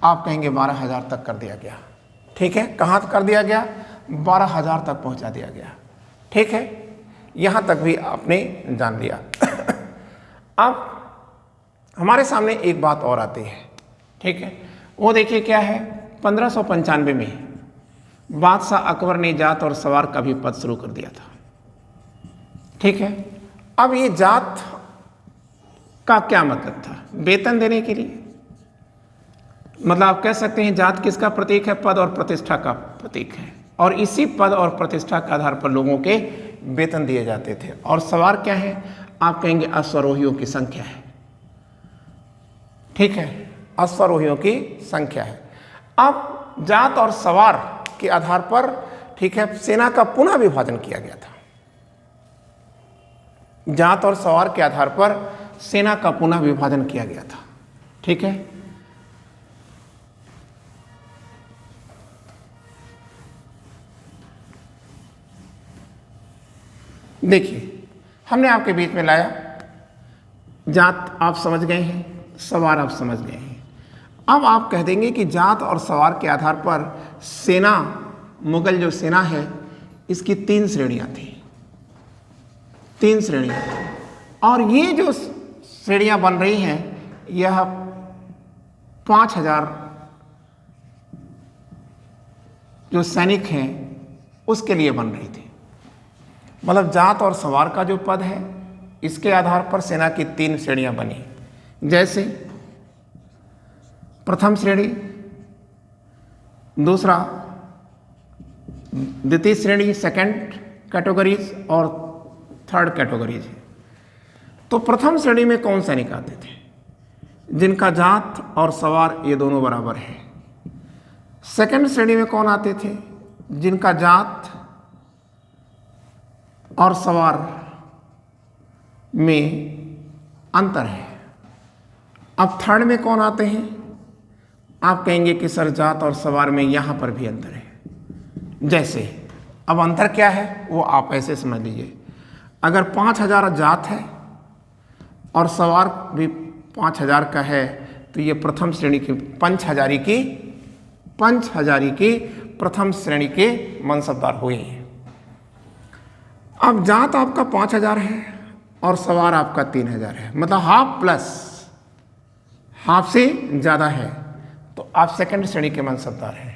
आप कहेंगे 12,000 तक कर दिया गया। ठीक है, कहाँ तक कर दिया गया, 12,000 तक पहुंचा दिया गया। ठीक है, यहाँ तक भी आपने जान लिया। अब हमारे सामने एक बात और आती है। ठीक है, वो देखिए क्या है, 1595 में बादशाह अकबर ने जात और सवार का भी पद शुरू कर दिया था। ठीक है, अब ये जात का क्या मतलब था, वेतन देने के लिए, मतलब आप कह सकते हैं जात किसका प्रतीक है, पद और प्रतिष्ठा का प्रतीक है, और इसी पद और प्रतिष्ठा के आधार पर लोगों के वेतन दिए जाते थे। और सवार क्या है, आप कहेंगे अश्वारोहियों की संख्या है। ठीक है, अश्वारोहियों की संख्या है। अब जात और सवार के आधार पर, ठीक है, सेना का पुनः विभाजन किया गया था। जात और सवार के आधार पर सेना का पुनः विभाजन किया गया था। ठीक है, देखिए हमने आपके बीच में लाया, जात आप समझ गए हैं, सवार आप समझ गए हैं। अब आप कह देंगे कि जात और सवार के आधार पर सेना, मुगल जो सेना है इसकी 3 श्रेणियां थी, 3 श्रेणियां थी, और ये जो श्रेणियां बन रही हैं यह 5,000 जो सैनिक हैं उसके लिए बन रही थी। मतलब जात और सवार का जो पद है इसके आधार पर सेना की 3 श्रेणियां बनी। जैसे प्रथम श्रेणी, दूसरा, द्वितीय श्रेणी, सेकंड कैटेगरीज, और थर्ड कैटेगरीज। तो प्रथम श्रेणी में कौन सैनिक आते थे, जिनका जात और सवार ये दोनों बराबर है। सेकंड श्रेणी में कौन आते थे, जिनका जात और सवार में अंतर है। अब थर्ड में कौन आते हैं, आप कहेंगे कि सर जात और सवार में यहां पर भी अंतर है। जैसे अब अंतर क्या है वो आप ऐसे समझ लीजिए, अगर 5,000 जात है और सवार भी 5,000 का है तो ये प्रथम श्रेणी की पंचहजारी की प्रथम श्रेणी के मनसबदार हुए हैं। अब जात आपका 5,000 है और सवार आपका 3,000 है, मतलब हाफ प्लस हाफ से ज़्यादा है, तो आप सेकंड श्रेणी के मनसबदार हैं।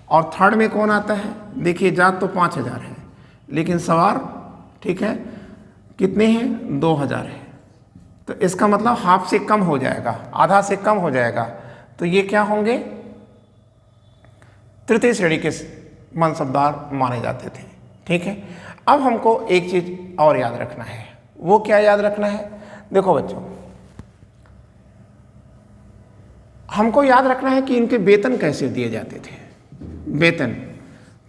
और थर्ड में कौन आता है, देखिए जात तो 5,000 है लेकिन सवार, ठीक है, कितने हैं, 2,000 है, तो इसका मतलब हाफ से कम हो जाएगा, आधा से कम हो जाएगा, तो ये क्या होंगे, तृतीय श्रेणी के मनसबदार माने जाते थे। ठीक है, अब हमको एक चीज और याद रखना है, वो क्या याद रखना है, देखो बच्चों, हमको याद रखना है कि इनके वेतन कैसे दिए जाते थे। वेतन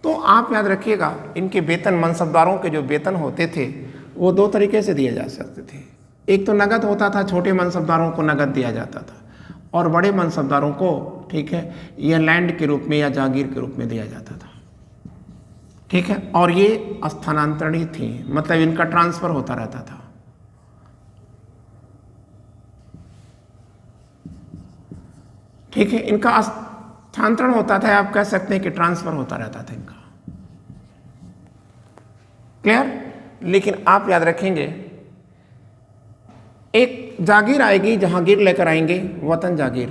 तो आप याद रखिएगा, इनके वेतन, मनसबदारों के जो वेतन होते थे वो 2 तरीके से दिए जा सकते थे। एक तो नगद होता था, छोटे मनसबदारों को नगद दिया जाता था, और बड़े मनसबदारों को, ठीक है, यह लैंड के रूप में या जागीर के रूप में दिया जाता था। ठीक है, और ये स्थानांतरणीय थी, मतलब इनका ट्रांसफर होता रहता था। ठीक है, इनका स्थानांतरण होता था, आप कह सकते हैं कि ट्रांसफर होता रहता था इनका। क्लियर, लेकिन आप याद रखेंगे एक जागीर आएगी, जहांगीर लेकर आएंगे, वतन जागीर।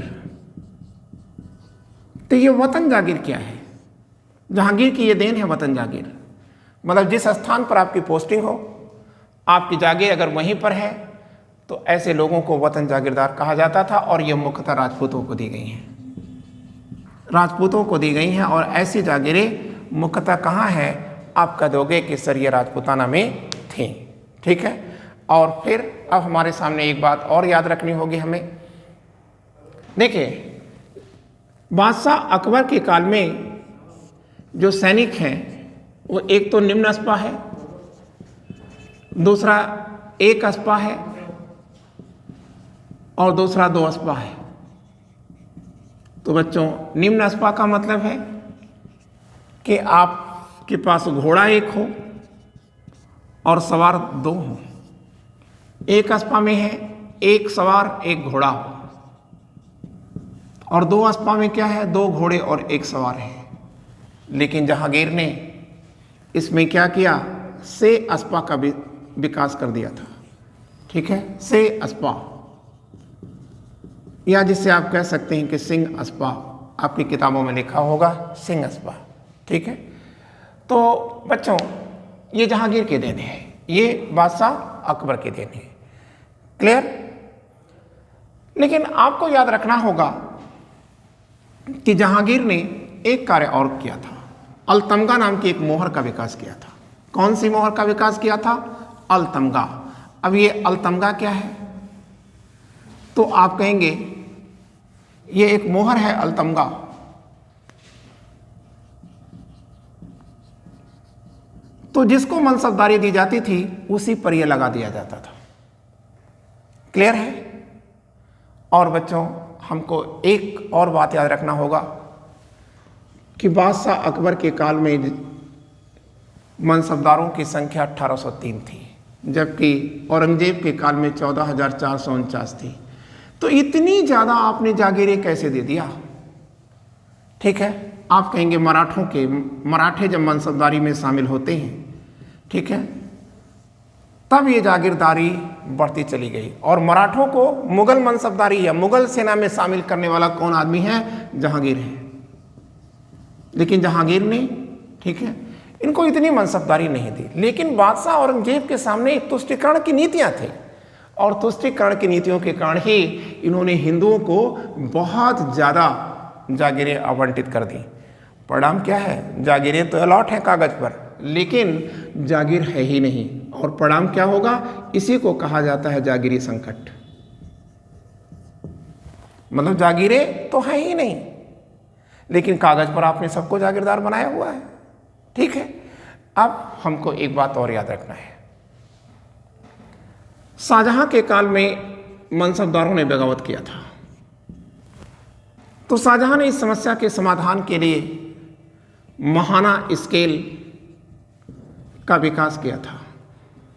तो ये वतन जागीर क्या है, जहांगीर की ये देन है वतन जागीर, मतलब जिस स्थान पर आपकी पोस्टिंग हो, आपकी जागीर अगर वहीं पर है तो ऐसे लोगों को वतन जागीरदार कहा जाता था। और ये मुख्यतः राजपूतों को दी गई हैं, राजपूतों को दी गई हैं, और ऐसी जागीरें मुख्यतः कहाँ है, आप कह दोगे कि सर ये राजपूताना में थी। ठीक है, और फिर अब हमारे सामने एक बात और याद रखनी होगी हमें। देखिए बादशाह अकबर के काल में जो सैनिक हैं वो एक तो निम्न अस्पा है, दूसरा एक अस्पा है और दूसरा दो अस्पा है। तो बच्चों निम्न अस्पा का मतलब है कि आपके पास घोड़ा एक हो और सवार दो हो। एक अस्पा में है एक सवार एक घोड़ा हो, और दो अस्पा में क्या है, दो घोड़े और एक सवार है। लेकिन जहांगीर ने इसमें क्या किया, से अस्पा का विकास कर दिया था। ठीक है, से अस्पा, या जिससे आप कह सकते हैं कि सिंह अस्पा, आपकी किताबों में लिखा होगा सिंह अस्पा। ठीक है, तो बच्चों ये जहांगीर के देने हैं, ये बादशाह अकबर के देने हैं। क्लियर? लेकिन आपको याद रखना होगा कि जहांगीर ने एक कार्य और किया था, अलतमगा नाम की एक मोहर का विकास किया था। कौन सी मोहर का विकास किया था? अलतमगा। अब ये अलतमगा क्या है? तो आप कहेंगे ये एक मोहर है अलतमगा। तो जिसको मनसबदारी दी जाती थी उसी पर यह लगा दिया जाता था। क्लियर है? और बच्चों हमको एक और बात याद रखना होगा कि बादशाह अकबर के काल में मनसबदारों की संख्या 1803 थी, जबकि औरंगजेब के काल में 14,449 थी। तो इतनी ज़्यादा आपने जागीरें कैसे दे दिया? ठीक है, आप कहेंगे मराठे जब मनसबदारी में शामिल होते हैं, ठीक है, तब ये जागीरदारी बढ़ती चली गई। और मराठों को मुगल मनसबदारी या मुगल सेना में शामिल करने वाला कौन आदमी है? जहांगीर है। लेकिन जहांगीर ने, ठीक है, इनको इतनी मनसबदारी नहीं दी। लेकिन बादशाह औरंगजेब के सामने तुष्टीकरण की नीतियां थी, और तुष्टीकरण की नीतियों के कारण ही इन्होंने हिंदुओं को बहुत ज़्यादा जागीरें आवंटित कर दी। परिणाम क्या है? जागीरें तो अलॉट हैं कागज पर, लेकिन जागीर है ही नहीं। और परिणाम क्या होगा? इसी को कहा जाता है जागीरी संकट। मतलब जागीरें तो है ही नहीं, लेकिन कागज पर आपने सबको जागीरदार बनाया हुआ है। ठीक है, अब हमको एक बात और याद रखना है। शाहजहां के काल में मनसबदारों ने बगावत किया था, तो शाहजहां ने इस समस्या के समाधान के लिए महाना स्केल का विकास किया था।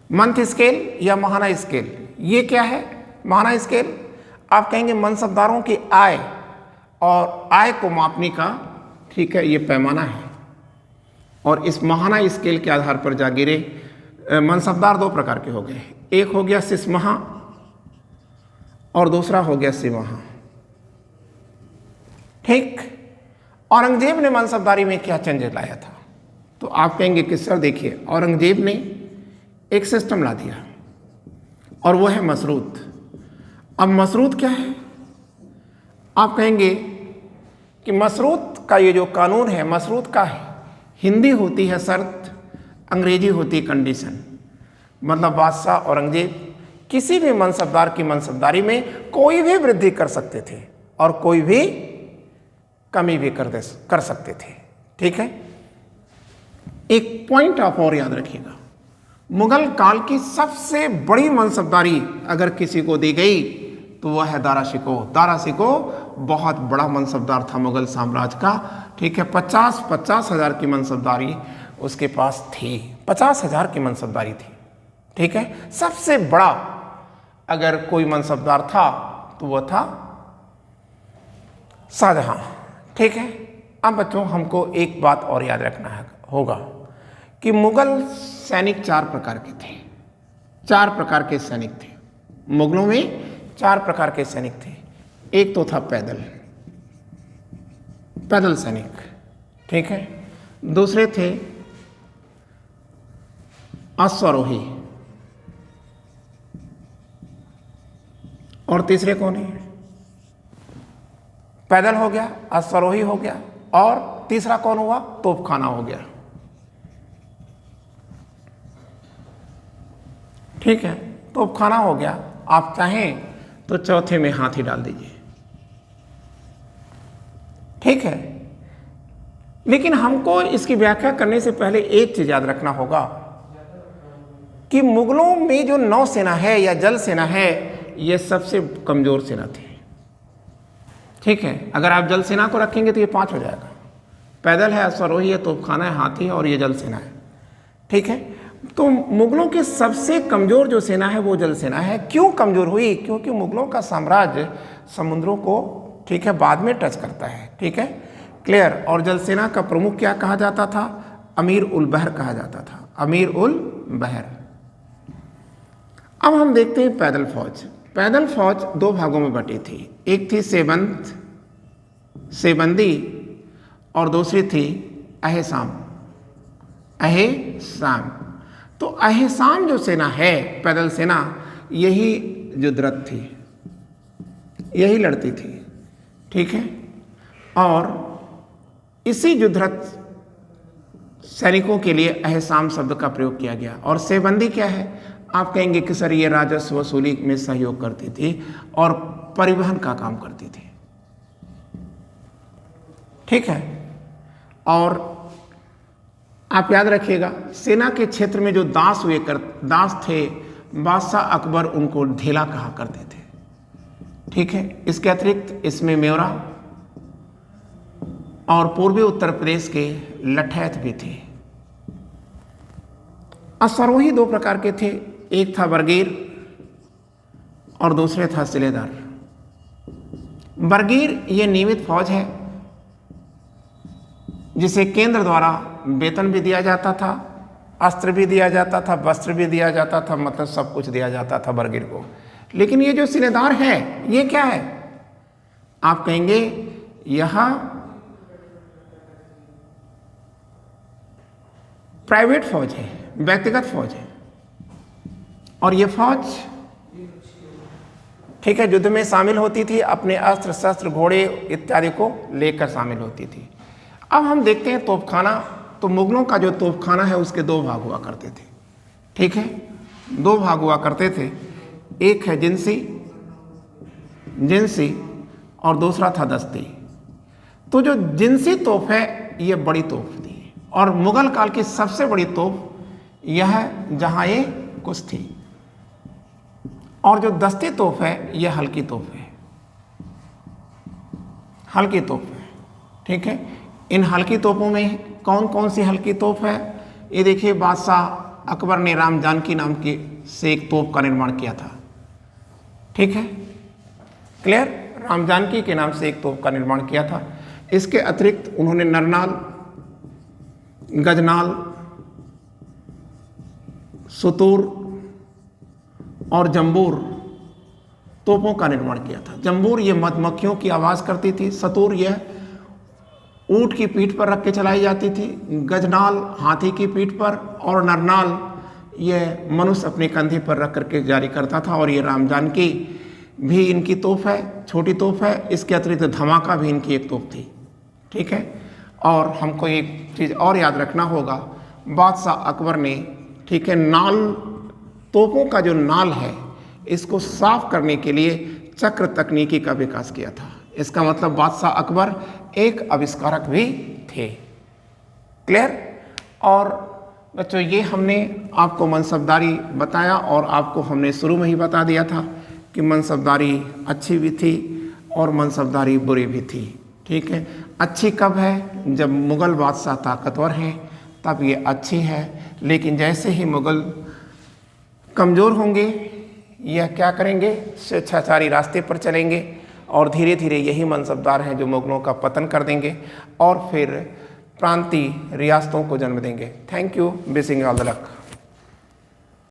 मंथ स्केल या महाना स्केल, ये क्या है? महाना स्केल आप कहेंगे मनसबदारों की आय और आय को मापने का, ठीक है, ये पैमाना है। और इस महाना स्केल के आधार पर जागीरें, मनसबदार दो प्रकार के हो गए। एक हो गया सिसमाहा और दूसरा हो गया सिमाहा। ठीक, औरंगजेब ने मनसबदारी में क्या चेंजेस लाया था? तो आप कहेंगे कि सर देखिए, औरंगजेब ने एक सिस्टम ला दिया, और वो है मसरूत। अब मसरूत क्या है? आप कहेंगे कि मसरूत का ये जो कानून है, मसरूत का है, हिंदी होती है शर्त, अंग्रेजी होती है कंडीशन। मतलब बादशाह औरंगजेब किसी भी मनसबदार की मनसबदारी में कोई भी वृद्धि कर सकते थे और कोई भी कमी भी कर सकते थे। ठीक है, एक पॉइंट आप और याद रखिएगा, मुगल काल की सबसे बड़ी मनसबदारी अगर किसी को दी गई तो वह है दारा शिकोह। दारा शिकोह बहुत बड़ा मनसबदार था मुगल साम्राज्य का। ठीक है, 50 हज़ार की मनसबदारी उसके पास थी, 50 हज़ार की मनसबदारी थी। ठीक है, सबसे बड़ा अगर कोई मनसबदार था तो वह था शाहजहां। ठीक है, अब बच्चों हमको एक बात और याद रखना होगा कि मुगल सैनिक 4 प्रकार के थे। 4 प्रकार के सैनिक थे मुगलों में, 4 प्रकार के सैनिक थे। एक तो था पैदल सैनिक, ठीक है, दूसरे थे अश्वारोही, और तीसरे कौन है? पैदल हो गया, अश्वारोही हो गया, और तीसरा कौन हुआ? तोपखाना हो गया। ठीक है, तोपखाना हो गया। आप चाहें तो चौथे में हाथी डाल दीजिए। ठीक है। लेकिन हमको इसकी व्याख्या करने से पहले एक चीज याद रखना होगा कि मुगलों में जो नौसेना है या जल सेना है, यह सबसे कमजोर सेना थी। ठीक है, अगर आप जल सेना को रखेंगे तो ये 5 हो जाएगा। पैदल है, अश्वारोही है, तोपखाना है, हाथी है और ये जल सेना है। ठीक है, तो मुगलों की सबसे कमजोर जो सेना है वो जल सेना है। क्यों कमजोर हुई? क्योंकि मुगलों का साम्राज्य समुद्रों को, ठीक है, बाद में टच करता है। ठीक है, क्लियर। और जल सेना का प्रमुख क्या कहा जाता था? अमीर उल बहर कहा जाता था, अमीर उल बहर। अब हम देखते हैं पैदल फौज। पैदल फौज 2 भागों में बटी थी। एक थी सेबंदी और दूसरी थी अहेसाम। तो अहेसाम जो सेना है, पैदल सेना, यही युद्धरत थी, यही लड़ती थी। ठीक है, और इसी युद्धरत सैनिकों के लिए अहेसाम शब्द का प्रयोग किया गया। और सेबंदी क्या है? आप कहेंगे कि सर ये राजस्व वसूली में सहयोग करती थी और परिवहन का काम करती थी। ठीक है, और आप याद रखिएगा, सेना के क्षेत्र में जो दास थे, बादशाह अकबर उनको ढेला कहा करते थे। ठीक है, इसके अतिरिक्त इसमें मेवाड़ा और पूर्वी उत्तर प्रदेश के लठैत भी थे। अश्वारोही 2 प्रकार के थे, एक था बरगीर और दूसरे था सिलेदार। बरगीर ये नियमित फौज है जिसे केंद्र द्वारा वेतन भी दिया जाता था, अस्त्र भी दिया जाता था, वस्त्र भी दिया जाता था, मतलब सब कुछ दिया जाता था बरगीर को। लेकिन ये जो सिलेदार है, ये क्या है? आप कहेंगे यह प्राइवेट फौज है, व्यक्तिगत फौज है। और ये फौज, ठीक है, युद्ध में शामिल होती थी, अपने अस्त्र शस्त्र घोड़े इत्यादि को लेकर शामिल होती थी। अब हम देखते हैं तोपखाना। तो मुगलों का जो तोपखाना है उसके 2 भाग हुआ करते थे। ठीक है, 2 भाग हुआ करते थे। एक है जिनसी और दूसरा था दस्ती। तो जो जिनसी तोप है ये बड़ी तोप थी और मुगल काल की सबसे बड़ी तोप यह है जहां ये कुछ थी। और जो दस्ती तोप है यह हल्की तोप है, हल्की तोप है। ठीक है, इन हल्की तोपों में कौन कौन सी हल्की तोप है? ये देखिए, बादशाह अकबर ने राम जानकी नाम की से एक तोप का निर्माण किया था। ठीक है, क्लियर। राम जानकी के नाम से एक तोप का निर्माण किया था। इसके अतिरिक्त उन्होंने नरनाल, गजनाल, सुतूर और जंबूर तोपों का निर्माण किया था। जंबूर ये मधुमक्खियों की आवाज़ करती थी, सतूर यह ऊंट की पीठ पर रख के चलाई जाती थी, गजनाल हाथी की पीठ पर और नरनाल यह मनुष्य अपने कंधे पर रख करके जारी करता था। और ये राम जानकी भी इनकी तोप है, छोटी तोप है। इसके अतिरिक्त धमाका भी इनकी एक तोप थी। ठीक है, और हमको एक चीज़ और याद रखना होगा, बादशाह अकबर ने, ठीक है, नाल, तोपों का जो नाल है इसको साफ करने के लिए चक्र तकनीकी का विकास किया था। इसका मतलब बादशाह अकबर एक आविष्कारक भी थे। क्लियर। और बच्चों, ये हमने आपको मनसबदारी बताया और आपको हमने शुरू में ही बता दिया था कि मनसबदारी अच्छी भी थी और मनसबदारी बुरी भी थी। ठीक है, अच्छी कब है? जब मुग़ल बादशाह ताकतवर हैं तब ये अच्छी है। लेकिन जैसे ही मुग़ल कमज़ोर होंगे, यह क्या करेंगे? स्वेच्छाचारी रास्ते पर चलेंगे और धीरे धीरे यही मनसबदार हैं जो मुग़लों का पतन कर देंगे और फिर प्रांतीय रियासतों को जन्म देंगे। Thank you, wishing all the luck.